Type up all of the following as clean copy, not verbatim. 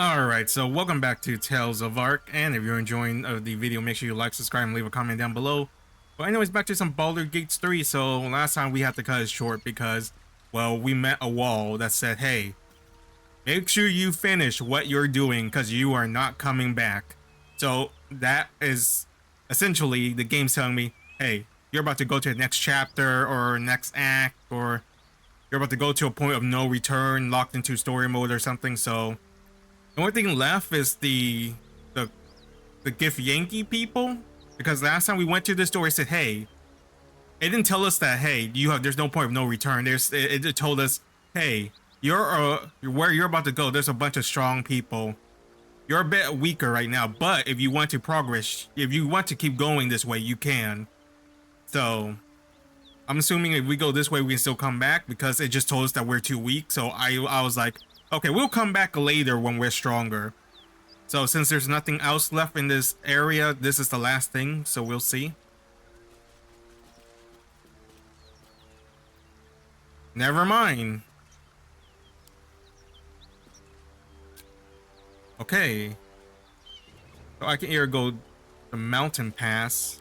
Alright, so welcome back to Tales of Ark, and if you're enjoying the video, make sure you like, subscribe, and leave a comment down below. But anyways, back to some Baldur Gates 3, so last time we had to cut it short because, well, we met a wall that said, hey, make sure you finish what you're doing because you are not coming back. So that is essentially the game's telling me, hey, you're about to go to the next chapter or next act, or you're about to go to a point of no return, locked into story mode or something, so the only thing left is the Gif Yankee people, because last time we went to this store, it said, "Hey," it didn't tell us that, "Hey, there's no point of no return." It told us, "Hey, where you're about to go. There's a bunch of strong people. You're a bit weaker right now, but if you want to progress, if you want to keep going this way, you can." So I'm assuming if we go this way, we can still come back because it just told us that we're too weak. So I was like, okay, we'll come back later when we're stronger. So since there's nothing else left in this area, this is the last thing, so we'll see. Never mind. Okay. So I can either go the mountain pass.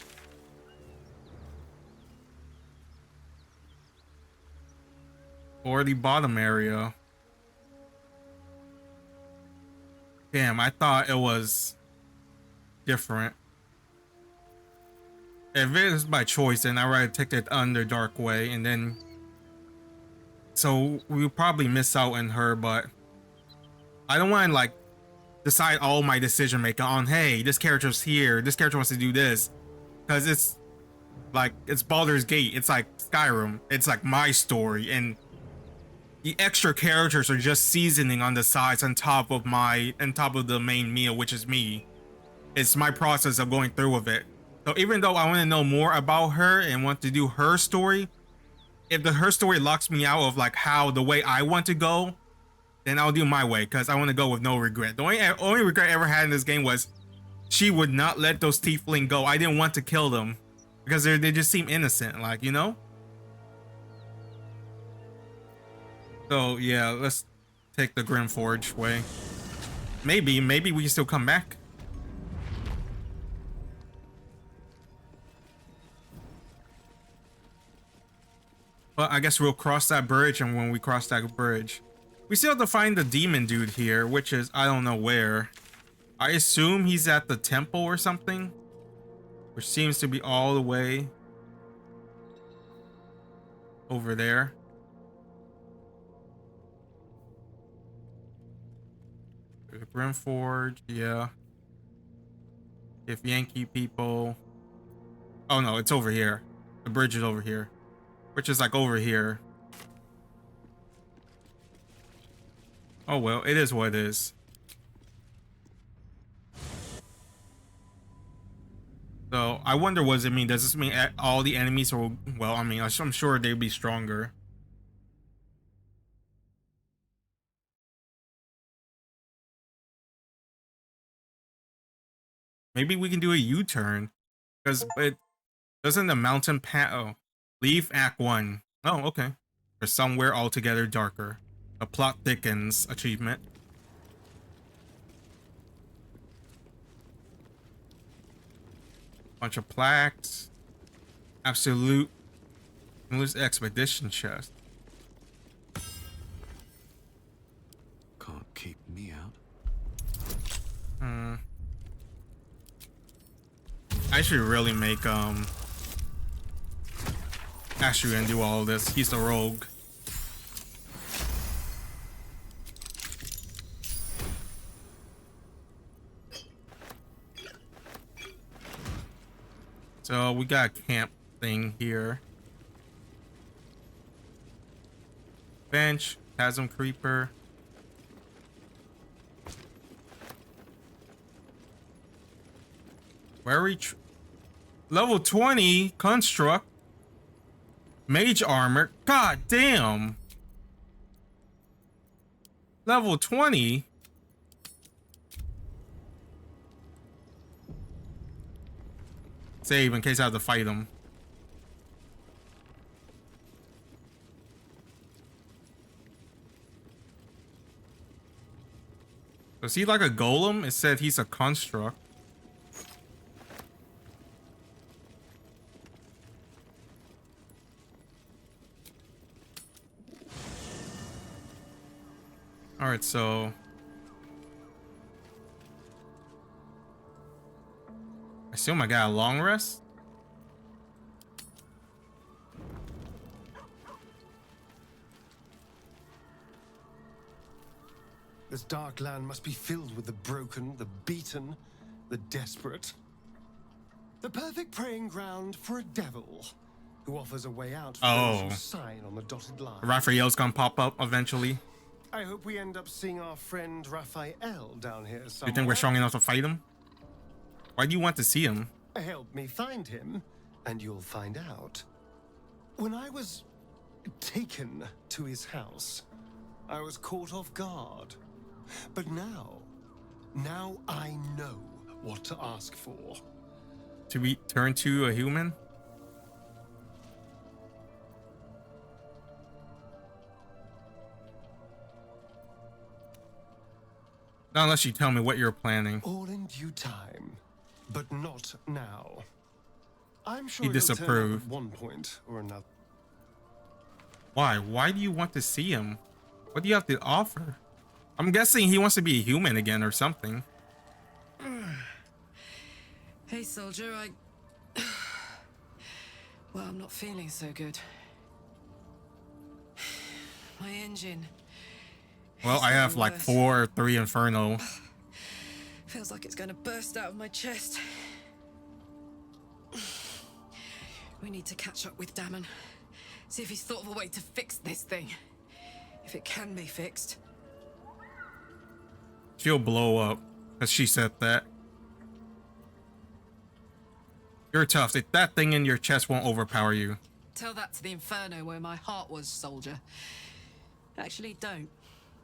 Or the bottom area. Damn, I thought it was different. If it is by choice, then I'd rather take the Underdark way, and then... So, we'll probably miss out on her, but... I don't want to, like, decide all my decision making on, hey, this character's here, this character wants to do this. Because it's... like, it's Baldur's Gate, it's like Skyrim, it's like my story, and... the extra characters are just seasoning on the sides on top of the main meal, which is me. It's my process of going through with it. So even though I want to know more about her and want to do her story, if her story locks me out of like the way I want to go, then I'll do my way because I want to go with no regret. The only regret I ever had in this game was she would not let those tiefling go. I didn't want to kill them because they just seem innocent, like, you know? So yeah, let's take the Grimforge way. Maybe we can still come back. But I guess we'll cross that bridge, and when we cross that bridge, we still have to find the demon dude here, which is, I don't know where. I assume he's at the temple or something, which seems to be all the way over there. The Grimforge, yeah. If Yankee people... Oh no, it's over here. The bridge is over here. Which is like over here. Oh well, it is what it is. So I wonder what does it mean? Does this mean all the enemies are... Well, I mean, I'm sure they'd be stronger. Maybe we can do a U-turn. Because it doesn't the mountain path... Oh. Leave Act 1. Oh, okay. Or somewhere altogether darker. The plot thickens achievement. Bunch of plaques. Absolute expedition chest. Can't keep me out. I should really make Ashley and do all of this. He's the rogue. So we got a camp thing here. Bench, chasm creeper. Where we level 20 construct. Mage armor. God damn. Level 20. Save in case I have to fight him. Is he like a golem? It said he's a construct. Alright, so I assume I got a long rest. This dark land must be filled with the broken, the beaten, the desperate. The perfect preying ground for a devil who offers a way out for those who sign on the dotted line. Raphael's gonna pop up eventually. I hope we end up seeing our friend Raphael down here somewhere. You think we're strong enough to fight him? Why do you want to see him? Help me find him, and you'll find out. When I was taken to his house, I was caught off guard. But now I know what to ask for. To return to a human? Not unless you tell me what you're planning. All in due time, but not now. I'm sure He it'll turn disapproved. up at one point or another. Why? Why do you want to see him? What do you have to offer? I'm guessing he wants to be a human again or something. Hey, soldier, well, I'm not feeling so good. My engine. Well, I have like 4 or 3 Inferno. Feels like it's gonna burst out of my chest. We need to catch up with Damon. See if he's thought of a way to fix this thing. If it can be fixed. She'll blow up, because she said that. You're tough. That thing in your chest won't overpower you. Tell that to the Inferno where my heart was, soldier. Actually, don't.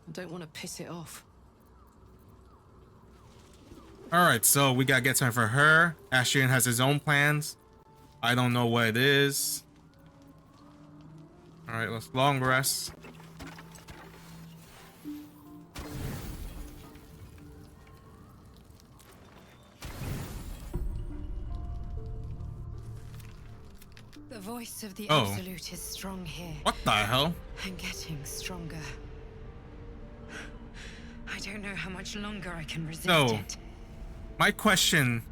I don't want to piss it off. Alright, so we gotta get time for her. Ashian has his own plans. I don't know what it is. Alright, let's long rest. The voice of the Oh. Absolute is strong here. What the hell? And getting stronger. I don't know how much longer I can resist So, it. my question...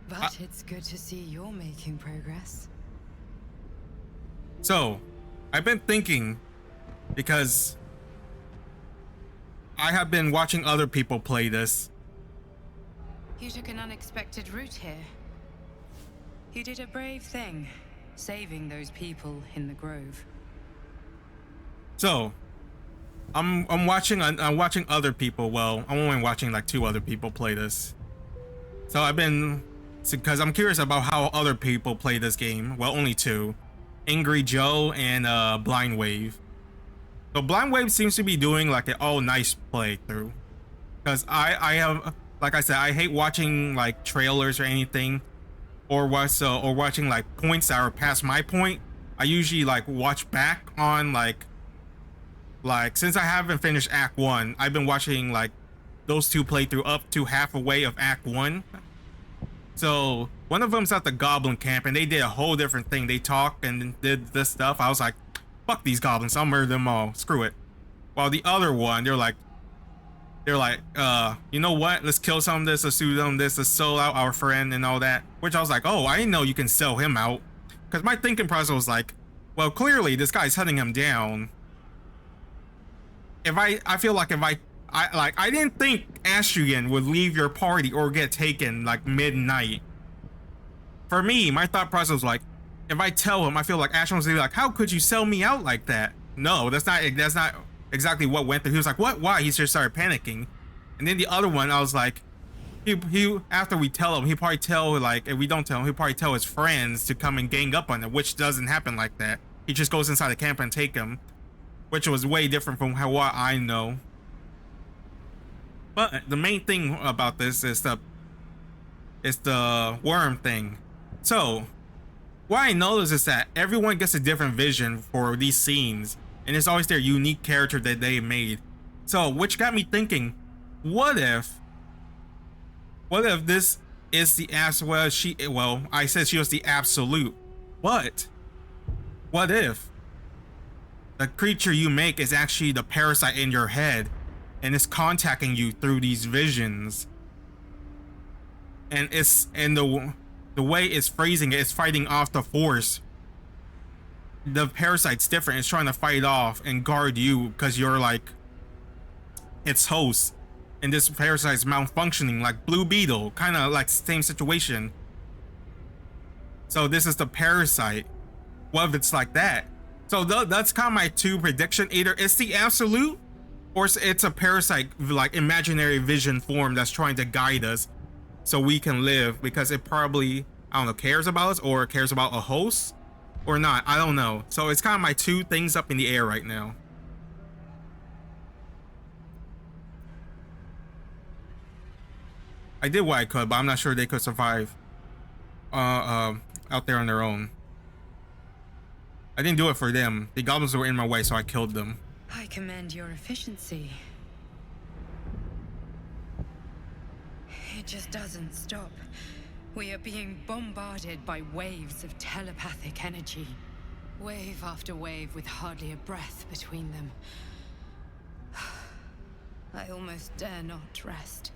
But it's good to see you're making progress. So, I've been thinking, because I have been watching other people play this. You took an unexpected route here. You did a brave thing, saving those people in the grove. So, I'm watching other people. Well, I'm only watching like 2 other people play this. So I've been, because I'm curious about how other people play this game. Well, only 2, Angry Joe and Blind Wave. So Blind Wave seems to be doing like an all nice playthrough. Because I have, like I said, I hate watching like trailers or anything, or watching like points that are past my point. I usually like watch back on like since I haven't finished Act 1, I've been watching like those 2 playthrough up to halfway of Act 1. So one of them's at the Goblin Camp, and they did a whole different thing. They talked and did this stuff. I was like, fuck these goblins, I'll murder them all. Screw it. While the other one, they're like, you know what? Let's kill some of this, let's do them this, let's sell out our friend and all that. Which I was like, oh, I didn't know you can sell him out. Because my thinking process was like, well, clearly this guy's hunting him down. I feel like I didn't think Astrian would leave your party or get taken like midnight. For me, my thought process was like, if I tell him, I feel like Astrian was gonna be like, how could you sell me out like that? No, that's not exactly what went through. He was like, what? Why? He just started panicking. And then the other one, I was like, he after we tell him, he probably tell, like, if we don't tell him, he'll probably tell his friends to come and gang up on him, which doesn't happen like that. He just goes inside the camp and take him, which was way different from what I know. But the main thing about this is the worm thing. So what I noticed is that everyone gets a different vision for these scenes, and it's always their unique character that they made. So which got me thinking, What if this is the well, I said she was the absolute, but what if the creature you make is actually the parasite in your head and it's contacting you through these visions, and the way it's phrasing it is fighting off the force. The parasite's different. It's trying to fight off and guard you because you're like its host, and this parasite's malfunctioning like Blue Beetle, kind of like same situation. So this is the parasite. What if it's like that? So that's kind of my two prediction. Either it's the absolute, or it's a parasite, like imaginary vision form that's trying to guide us so we can live, because it probably, I don't know, cares about us, or cares about a host or not. I don't know. So it's kind of my two things up in the air right now. I did what I could, but I'm not sure they could survive out there on their own. I didn't do it for them. The goblins were in my way, so I killed them. I commend your efficiency. It just doesn't stop. We are being bombarded by waves of telepathic energy. Wave after wave with hardly a breath between them. I almost dare not rest.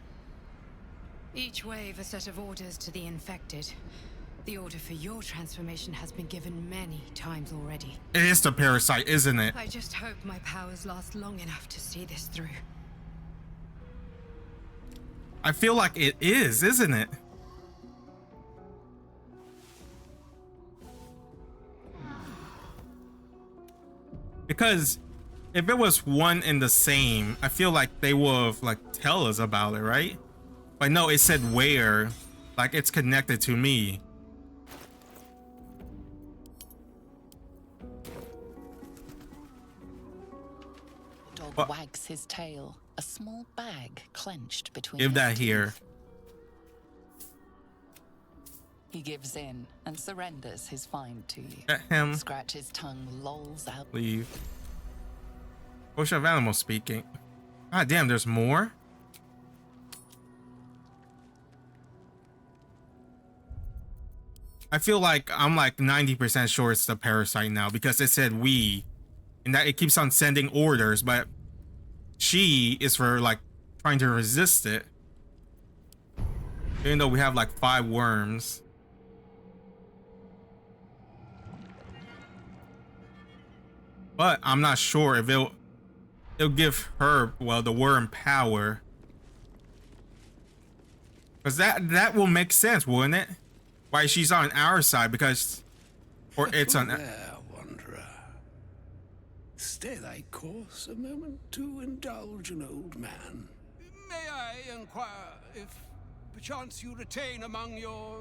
Each wave a set of orders to the infected. The order for your transformation has been given many times already. It is the parasite, isn't it? I just hope my powers last long enough to see this through. I feel like it is, isn't it? Because if it was one and the same, I feel like they would have like tell us about it, right? But no, it said where, like it's connected to me. Dog wags his tail, a small bag clenched between Give his that teeth. here. He gives in and surrenders his find to you. Let him Scratch's tongue lolls out. leave. Ocean of animals speaking. God damn, there's more? I feel like I'm like 90% sure it's the parasite now, because it said we, and that it keeps on sending orders, but she is for like trying to resist it. Even though we have like 5 worms. But I'm not sure if it'll give her, well, the worm power. Because that will make sense, wouldn't it? Why she's on our side, because, or it's on. There, wanderer. Stay thy course a moment to indulge an old man. May I inquire if perchance you retain among your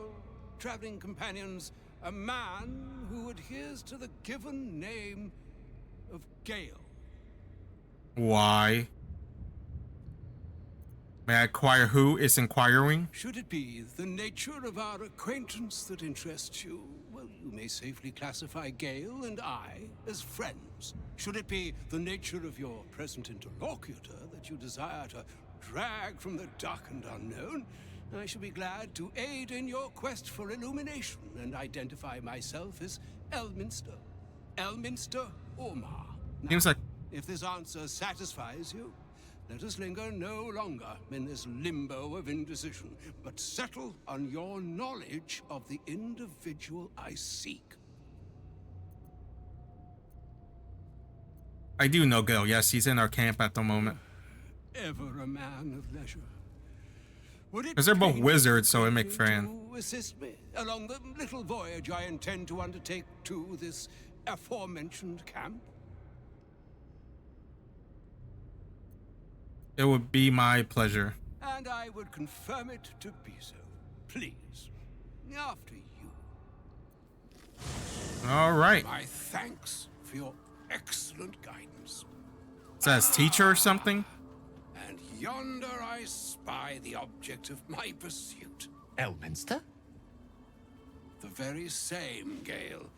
traveling companions a man who adheres to the given name of Gale? Why? May I inquire who is inquiring? Should it be the nature of our acquaintance that interests you, well, you may safely classify Gale and I as friends. Should it be the nature of your present interlocutor that you desire to drag from the dark and unknown, I shall be glad to aid in your quest for illumination and identify myself as Elminster. Elminster Ormar. Now, Seems like if this answer satisfies you, let us linger no longer in this limbo of indecision, but settle on your knowledge of the individual I seek. I do know Gil. Yes, he's in our camp at the moment. Ever a man of leisure. Would it Because they're both pain wizards, so it make you friend. to assist me along the little voyage I intend to undertake to this aforementioned camp? It would be my pleasure. And I would confirm it to be so. Please. After you. All right. My thanks for your excellent guidance. Says teacher or something? And yonder I spy the object of my pursuit. Elminster? The very same, Gale.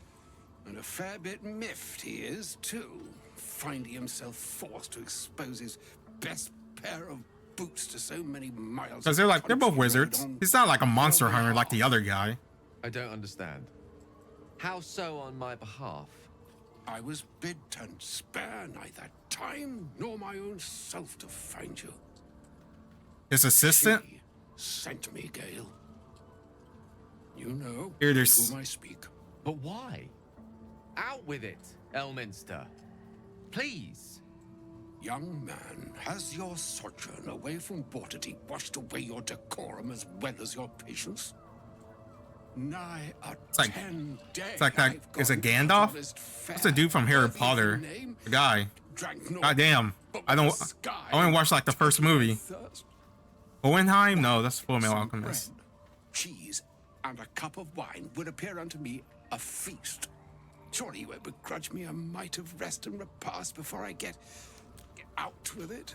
And a fair bit miffed he is, too, finding himself forced to expose his best pair of boots to so many miles. Because they're like, they're both wizards. He's not like a monster hunter like the other guy. I don't understand. How so on my behalf? I was bid and spare neither time nor my own self to find you. His assistant? She sent me, Gale. You know Here, of there's... whom I speak. But why? Out with it, Elminster. Please. Young man, has your sojourn away from Bortity washed away your decorum as well as your patience? Nigh a like- 10 days. It's like that. Is it Gandalf? What's the dude from Harry Potter? The guy. God damn. I only watched like the first movie. Hohenheim? No, that's Full Metal Alchemist. Bread, cheese, and a cup of wine would appear unto me a feast. Surely you won't begrudge me a mite of rest and repast before I get out with it.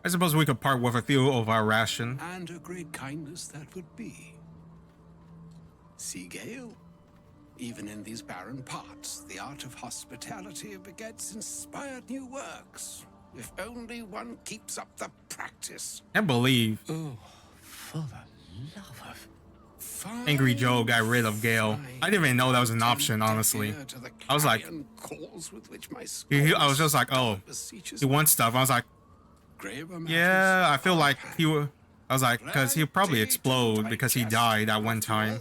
I suppose we could part with a few of our ration. And a great kindness that would be. See, Gale, even in these barren parts, the art of hospitality begets inspired new works. If only one keeps up the practice. Can't believe Oh, for the love of... Angry Joe got rid of Gale. I didn't even know that was an option, honestly. I was like, I was just like, oh, he wants stuff. I was like, yeah, I feel like he would. I was like, because he'll probably explode because he died at one time.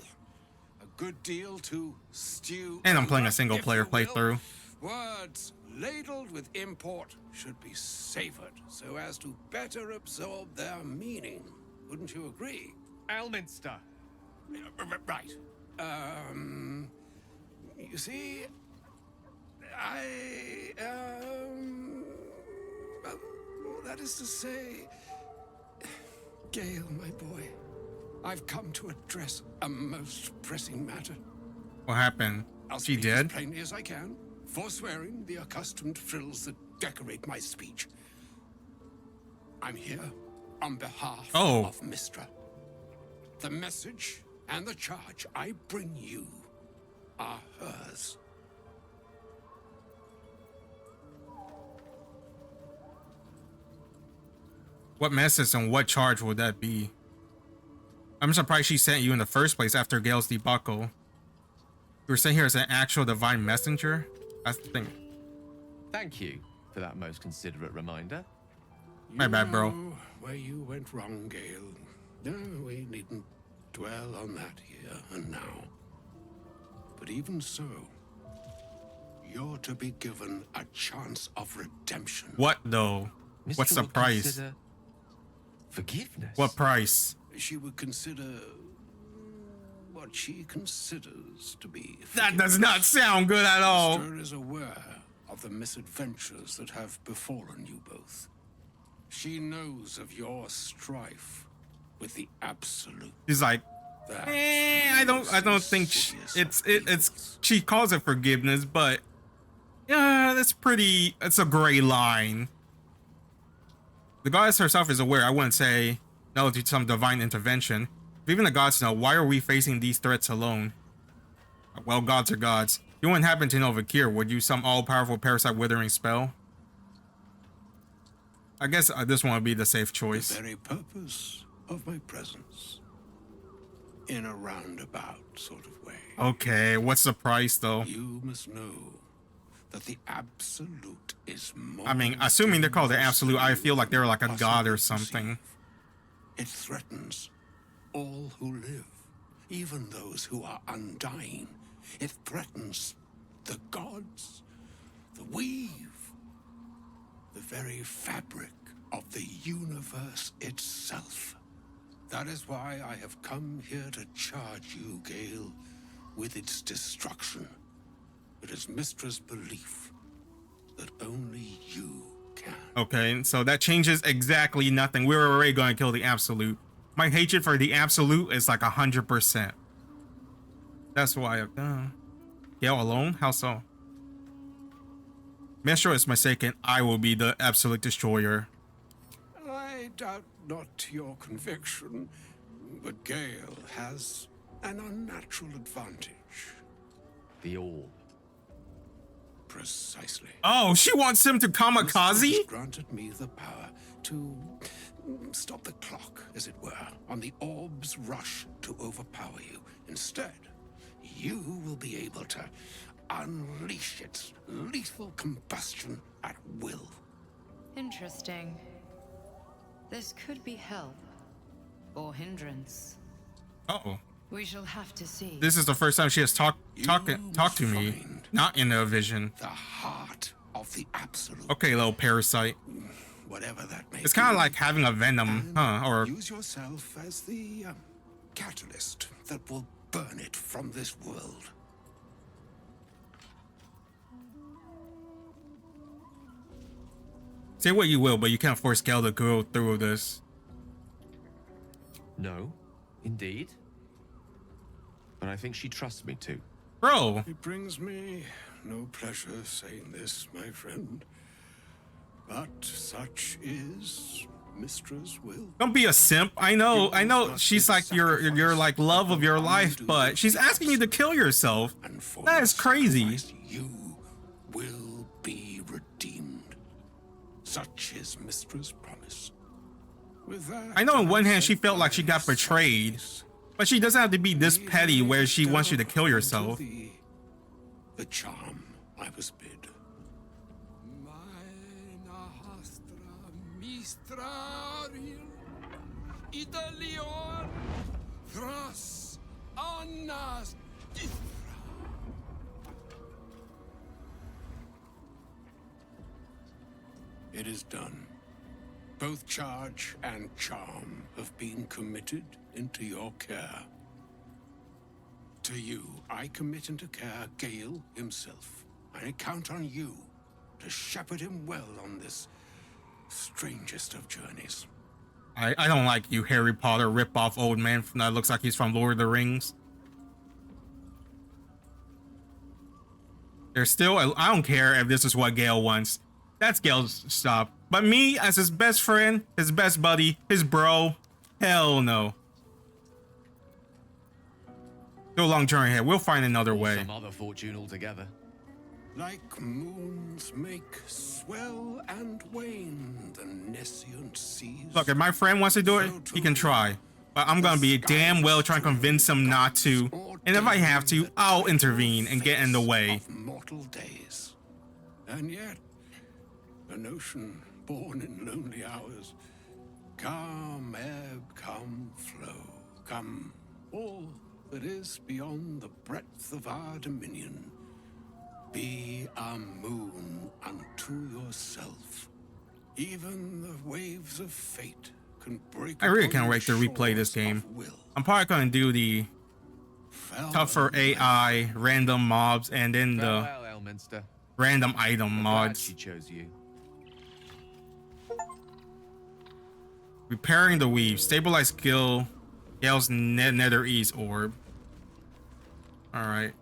A good deal to stew. And I'm playing a over, single if player you will. playthrough. Words ladled with import should be savored so as to better absorb their meaning. Wouldn't you agree? Elminster. Right. You see, well, that is to say, Gale, my boy, I've come to address a most pressing matter. What happened? I'll She speak did? as plainly as I can, forswearing the accustomed frills that decorate my speech. I'm here on behalf of Mistra. The message and the charge I bring you are hers. What message and what charge would that be? I'm surprised she sent you in the first place after Gale's debacle. You were sent here as an actual divine messenger? That's the thing. Thank you for that most considerate reminder. My bad, bro. Know where you went wrong, Gale. No, we needn't dwell on that here and now. But even so, you're to be given a chance of redemption. What though? What's the would price? consider forgiveness. What price? She would consider what she considers to be That does not sound good at all. Sister is aware of the misadventures that have befallen you both. She knows of your strife with the Absolute. He's like, I don't think it's she calls it forgiveness, but yeah, it's a gray line. The goddess herself is aware. I wouldn't say no to some divine intervention. If even the gods know, why are we facing these threats alone? Well, gods are gods. You wouldn't happen to know of a cure, would you? Some all-powerful parasite withering spell? I guess this one would be the safe choice. The very purpose of my presence. In a roundabout sort of way. Okay, what's the price though? You must know that the Absolute is more. I mean, assuming they're called the Absolute, I feel like they're like a god or something. It threatens all who live, even those who are undying. It threatens the gods, the weave, the very fabric of the universe itself. That is why I have come here to charge you, Gale, with its destruction. It is Mistra's belief that only you can. Okay, so that changes exactly nothing. We were already going to kill the Absolute. My hatred for the Absolute is like 100%. That's why I've done. Gale alone? How so? Mistra is mistaken. I will be the Absolute Destroyer. I doubt not your conviction, but Gale has an unnatural advantage. The orb. Precisely. Oh, she wants him to kamikaze? Mistress granted me the power to stop the clock, as it were, on the orb's rush to overpower you. Instead, you will be able to unleash its lethal combustion at will. Interesting. This could be help or hindrance. Uh-oh. We shall have to see. This is the first time she has talked to me, not in a vision. The heart of the absolute. Okay, little parasite. Whatever that may It's kind of be, like having a venom, huh? Or use yourself as the catalyst that will burn it from this world. say what you will, but you can't force Gale to go through this. No, indeed. But I think she trusts me too. Bro, It brings me no pleasure saying this, my friend, but such is Mistress' will. don't be a simp. I know she's like your like love of your life, but she's asking you to kill yourself. And for That is this crazy. sacrifice, you will be redeemed. Such is Mistress' promise. With that, I know on one hand I she felt like she got betrayed, but she doesn't have to be this petty where she wants you to kill yourself. The charm I was bid. It is done. Both charge and charm have been committed into your care. To you, I commit into care Gale himself. I count on you to shepherd him well on this strangest of journeys. I don't like you, Harry Potter rip-off old man that looks like he's from Lord of the Rings. There's still, I don't care if this is what Gale wants. That's Gale's stop. But me, as his best friend, his best buddy, his bro, hell no. Still a long journey ahead. We'll find another way. Some other fortune altogether. Like moons make swell and wane the nescient seas. Look, if my friend wants to do it, he can try. But I'm gonna be damn well trying to convince him not to. And if I have to, I'll intervene and get in the way. Of mortal days. And yet, an ocean born in lonely hours. Come ebb, come flow, come all that is beyond the breadth of our dominion. Be a moon unto yourself. Even the waves of fate can break. I really upon can't wait to the replay this shores game. of will. I'm probably gonna do the tougher AI, random mobs, and then the Farewell, Elminster. random item I'm glad mods. she chose you. Repairing the weave. Stabilize skill. Gale's nether ease orb. Alright.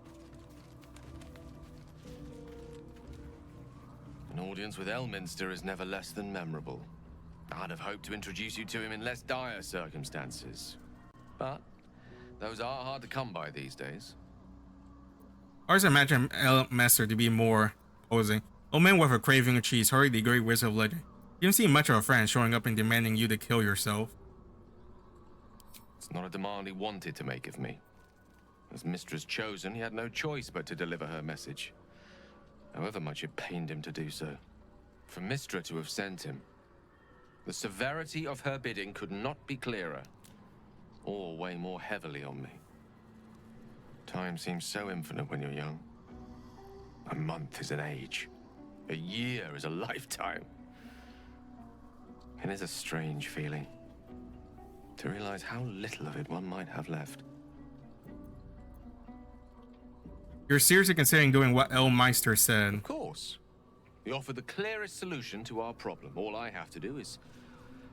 An audience with Elminster is never less than memorable. I'd have hoped to introduce you to him in less dire circumstances. But those are hard to come by these days. I always imagine Master to be more posing. Old man with a craving of cheese, hurry the great wizard of legend. You don't see much of a friend showing up and demanding you to kill yourself. It's not a demand he wanted to make of me. As Mistress chosen, he had no choice but to deliver her message. However much it pained him to do so. For Mistra to have sent him, the severity of her bidding could not be clearer, or weigh more heavily on me. Time seems so infinite when you're young. A month is an age. A year is a lifetime. It is a strange feeling to realize how little of it one might have left. You're seriously considering doing what Meister said. Of course. We offer the clearest solution to our problem. All I have to do is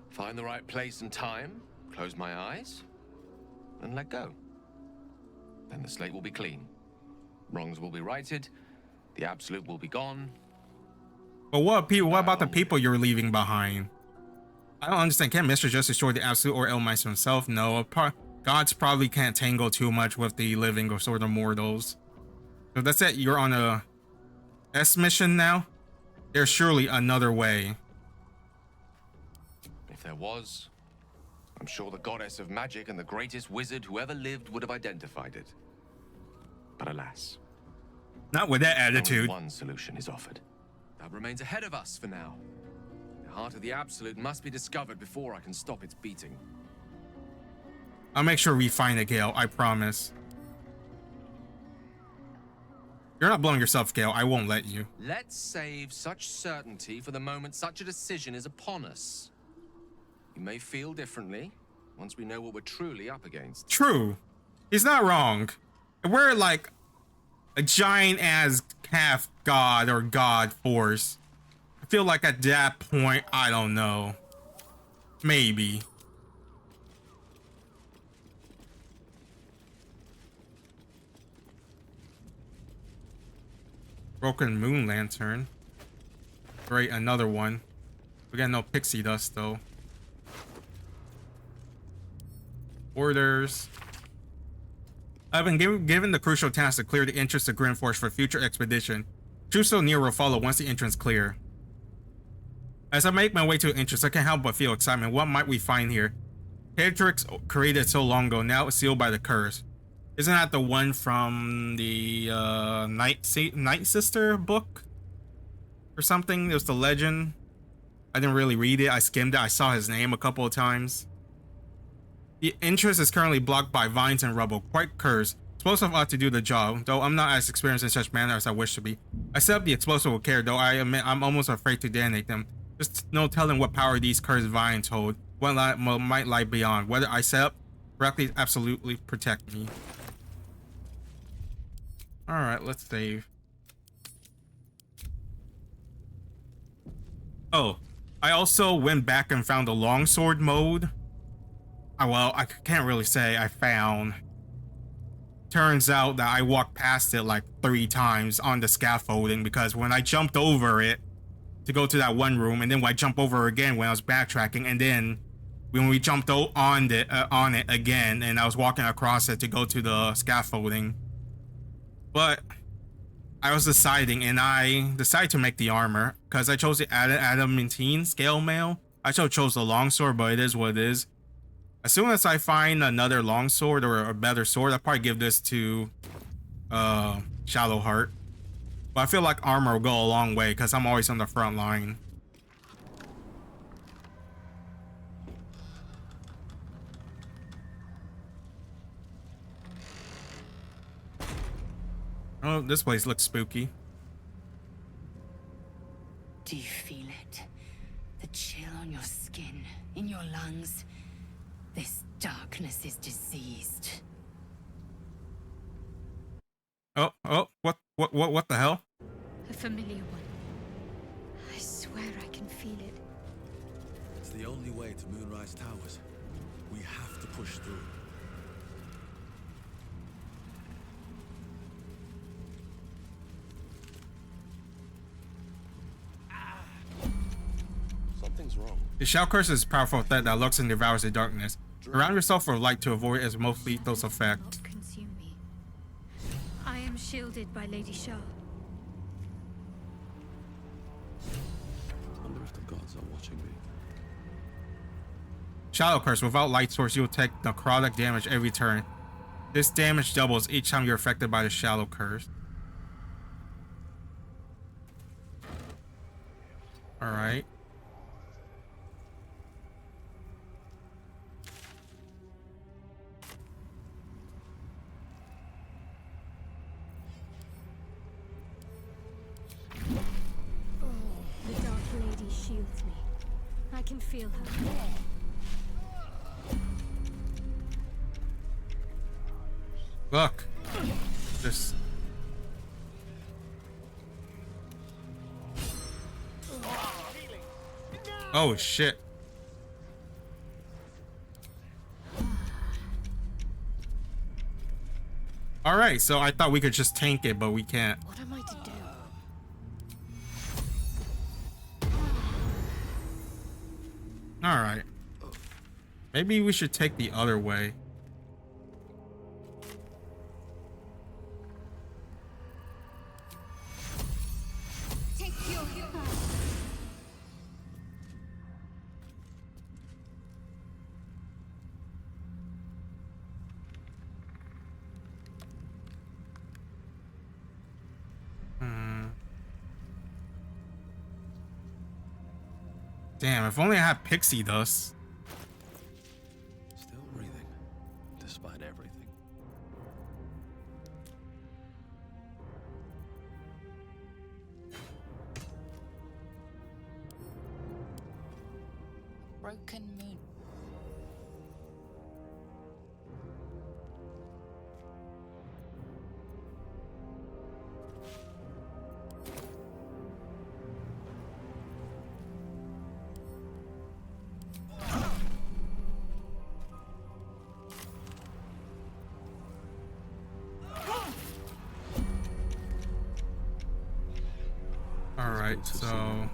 find the right place and time, close my eyes, and let go. Then the slate will be clean. Wrongs will be righted. The absolute will be gone. But what about the people you're leaving behind? I don't understand. Can't Mister just destroy the absolute or Elmeister himself? No, gods probably can't tangle too much with the living or sort of mortals. So that's it. You're on a S mission now? There's surely another way. If there was, I'm sure the goddess of magic and the greatest wizard who ever lived would have identified it. But alas, Not with that only attitude. one solution is offered. That remains ahead of us for now. The heart of the Absolute must be discovered before I can stop its beating. I'll make sure we find it, Gale. I promise. You're not blowing yourself, Gale. I won't let you. Let's save such certainty for the moment such a decision is upon us. You may feel differently once we know what we're truly up against. True. He's not wrong. If we're like a giant ass half god or god force, I feel like at that point, I don't know. Maybe. Broken moon lantern. Great, another one. We got no pixie dust though. Orders. I've been given the crucial task to clear the entrance to Grimforce for future expedition. Truso near will follow once the entrance clear. As I make my way to the entrance, I can't help but feel excitement. What might we find here? Hatrix created so long ago, now it's sealed by the curse. Isn't that the one from the Night Sister book? Or something? It was the legend. I didn't really read it. I skimmed it. I saw his name a couple of times. The entrance is currently blocked by vines and rubble. Quite cursed. Explosive ought to do the job, though I'm not as experienced in such manner as I wish to be. I set up the explosive with care, though I admit I'm almost afraid to detonate them. Just no telling what power these cursed vines hold. What might lie beyond. Whether I set up correctly absolutely protect me. Alright, let's save. Oh, I also went back and found the longsword mode. Well, I can't really say I found. Turns out that I walked past it like 3 times on the scaffolding because when I jumped over it to go to that one room, and then I jumped over again when I was backtracking, and then when we jumped on it again, and I was walking across it to go to the scaffolding. But I was deciding, and I decided to make the armor because I chose the adamantine scale mail. I chose the longsword, but it is what it is. As soon as I find another longsword or a better sword, I'll probably give this to Shadowheart. But I feel like armor will go a long way because I'm always on the front line. Oh, this place looks spooky. Do you feel it? The chill on your skin, in your lungs. This darkness is diseased. Oh, what the hell? A familiar one. I swear I can feel it. It's the only way to Moonrise Towers. We have to push through. Something's wrong. The Shell Curse is a powerful threat that lurks and devours the darkness. Surround yourself with light to avoid its most lethal effect. Not consume me. I am shielded by Lady Shah. Wonder if the gods are watching me. Shadow Curse. Without light source, you will take necrotic damage every turn. This damage doubles each time you're affected by the Shadow Curse. Alright. The Dark Lady shields me. I can feel her. Look. This. Oh shit. Alright, so I thought we could just tank it, but we can't. What am I to do? Alright. Maybe we should take the other way. Damn, if only I had pixie dust. Still breathing, despite everything. Broken moon. All right, so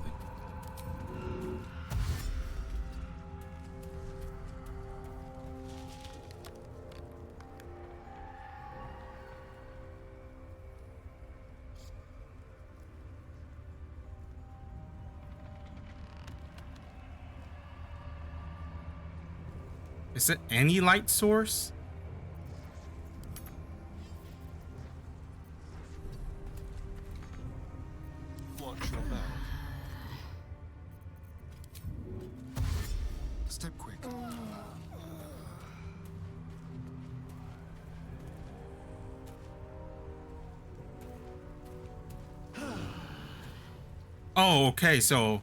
is it any light source? Watch your mouth. Step quick. Oh, okay, so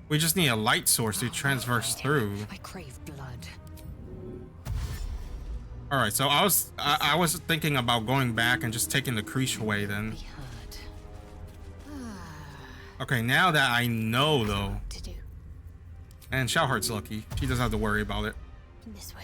we just need a light source to transverse through. I crave blood. All right, so I was thinking about going back and just taking the creature away then. Be heard. Okay, now that I know though, To do. and Shellheart's lucky. She doesn't have to worry about it. This way.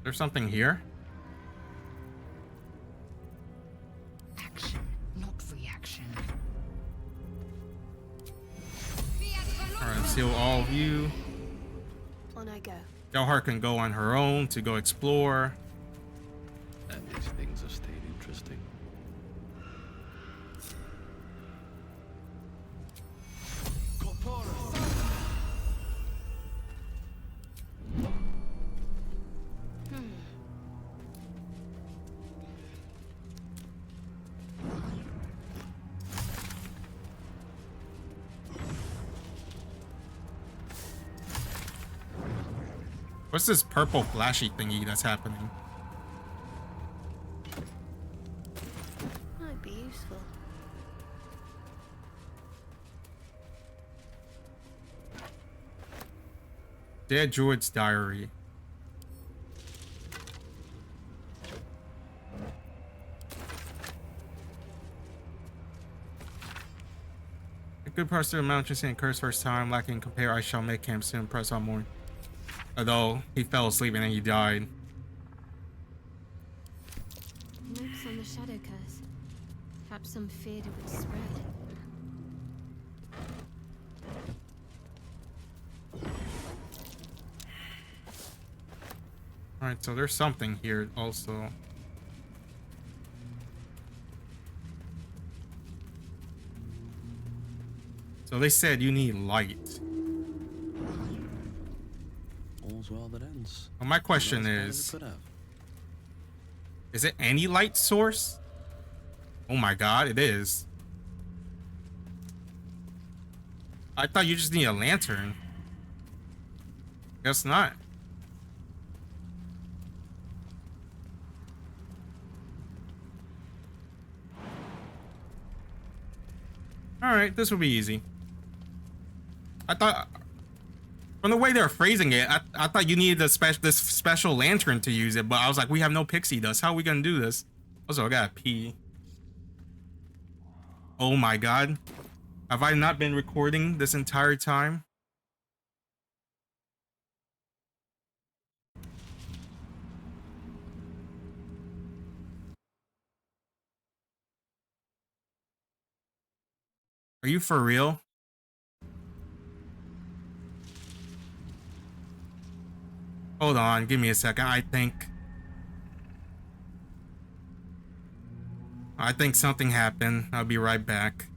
There's something here. Action, not reaction. All right, seal all of you. On I go. Shellheart can go on her own to go explore. And these things have stayed interesting. What's this purple flashy thingy that's happening? Might be useful. Dead Druid's Diary. A good person to mount just saying curse first time, lacking compare, I shall make him soon press on more. Although he fell asleep and then he died. Notes on the shadow curse. Perhaps some feared it would spread. Alright, so there's something here also. So they said you need light. All's well that ends. Well, my question is it any light source? Oh my god, it is. I thought you just need a lantern. Guess not. Alright, this will be easy. I thought, from the way they're phrasing it, I thought you needed this special lantern to use it, but I was like, we have no pixie dust. How are we gonna do this? Also, I gotta pee. Oh my god. Have I not been recording this entire time? Are you for real? Hold on, give me a second. I think something happened. I'll be right back.